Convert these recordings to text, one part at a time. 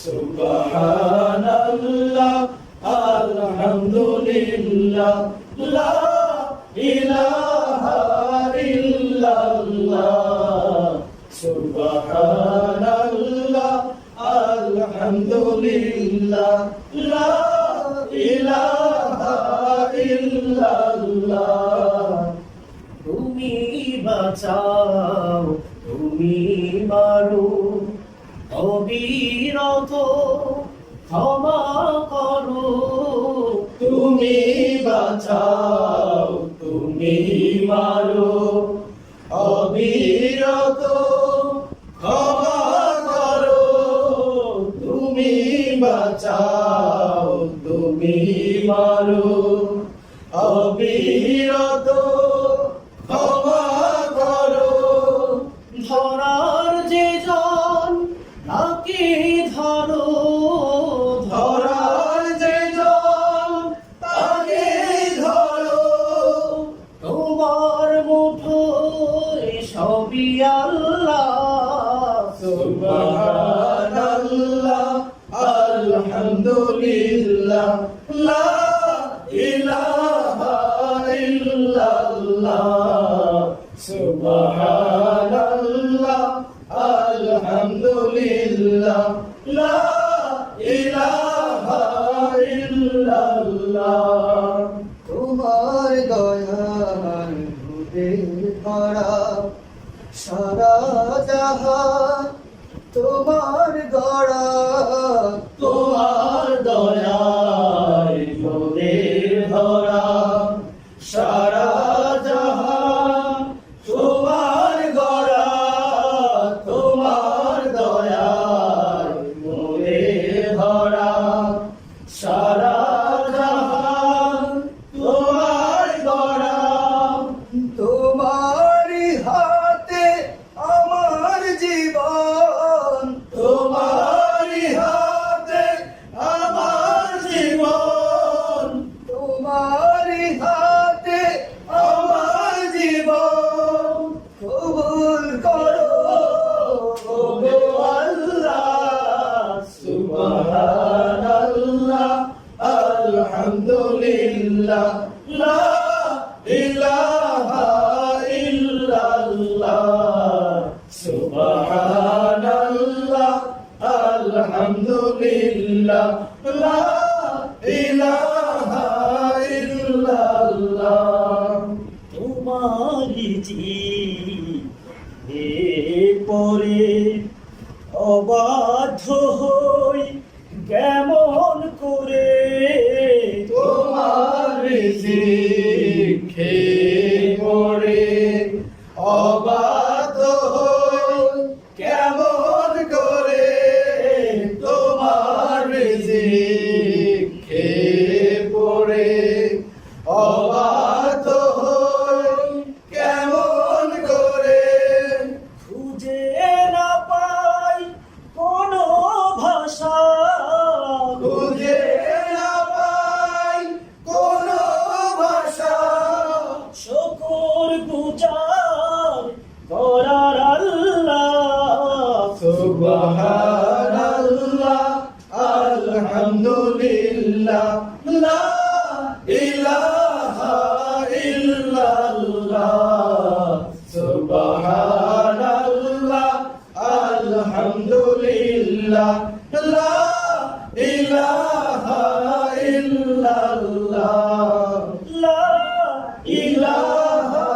সুবহানাল্লাহ আলহামদুলিল্লাহ লা ইলাহা ইল্লাল্লাহ সুবহানাল্লাহ আলহামদুলিল্লাহ লা ইলাহা ইল্লাল্লাহ তুমি বাঁচাও তুমি মারো অবিরত ক্ষমা করো তুমি বাঁচাও তুমি মারো অবিরত ক্ষমা করো তুমি বাঁচাও তুমি মারো অবিরত ক্ষমা করো ধরার যে জন তাকে ধরো ধরার যে জন তাকে ধরো তোমার মুঠোয় সবই আল্লাহ সুবহানাল্লাহ আলহামদুলিল্লাহ লা ইলাহা ইল্লাল্লাহ সুবহানাল্লাহ আলহামদুলিল্লাহ লা ইলাহা ইল্লাল্লাহ তোমার দয়ার ভরে ভরা সারা জাহান তোমার গড়া তোমার দয়ায় মোদের ভরা সারা জাহান তোমার গড়া তোমার দয়ায় মোদের ভরা সারা জাহান তোমার গড়া তোমারি হাতে আমার জীবন তোমারি হাতে আমার জীবন তোমারি হাতে আমার জীবন কবুল করো ওগো আল্লাহ সুবহানাল্লাহ আলহামদুলিল্লাহ লা ইলাহা ইল্লাল্লাহ সুবহানাল্লাহ আলহামদুলিল্লাহ লা ইলাহা ইল্লাল্লাহ তোমারি জি পরে অবাধ্য হই কেমন করে তোমার জিখে পড়ে অবাধ্য হই কেমন করে তোমার জিখে পড়ে অবাধ্য হই কেমন করে খুঁজে না পাই কোনো ভাষা খুঁজে না পাই কোনো ভাষা শুকর গুজার করার আল্লাহ সুবহানাল্লাহ আলহামদুলিল্লাহ লা ইলাহা ইল্লাল্লাহ সুবহানাল্লাহ আলহামদুলিল্লাহ লা ইলাহা ইল্লাল্লাহ লা ইলাহা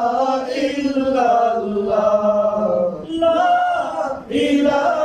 ইল্লাল্লাহ লা ইলাহা